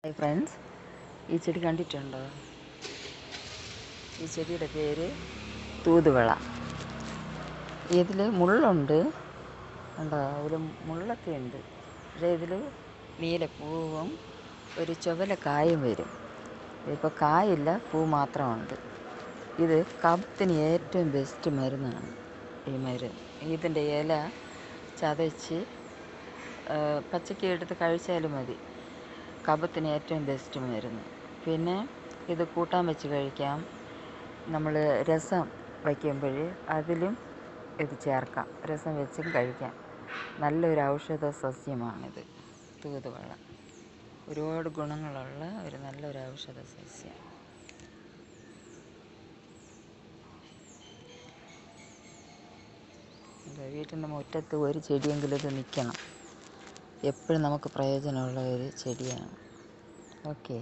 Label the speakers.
Speaker 1: Hi friends, ഈ ചെടി കണ്ടിട്ടുണ്ടോ? ഈ ചെടിയുടെ പേര് തൂതുവള. ഇതിൽ മുള്ളുണ്ട്, ഉണ്ടോ? ഒരു മുള്ളൊക്കെ ഉണ്ട്. പക്ഷേ ഇതിൽ നീലപ്പൂവും ഒരു ചുവല കായും വരും. ഇപ്പോൾ കായില്ല, പൂ മാത്രമുണ്ട്. ഇത് കഫത്തിന് ഏറ്റവും ബെസ്റ്റ് മരുന്നാണ് ഈ മരുന്ന്. ഇതിൻ്റെ ഇല ചതച്ച് പച്ചയ്ക്ക് എടുത്ത് കഴിച്ചാലും മതി. കഫത്തിന് ഏറ്റവും ബെസ്റ്റ് മരുന്ന്. പിന്നെ ഇത് കൂട്ടാൻ വെച്ച് കഴിക്കാം. നമ്മൾ രസം വയ്ക്കുമ്പോൾ അതിലും ഇത് ചേർക്കാം. രസം വെച്ചും കഴിക്കാം. നല്ലൊരു ഔഷധ സസ്യമാണിത്, തൂതുവള. ഒരുപാട് ഗുണങ്ങളുള്ള ഒരു നല്ലൊരു ഔഷധ സസ്യം. വീട്ടിൻ്റെ മുറ്റത്ത് ഒരു ചെടിയെങ്കിലും ഇത് നിൽക്കണം. എപ്പോഴും നമുക്ക് പ്രയോജനമുള്ള ഒരു ചെടിയാണ്. ഓക്കെ.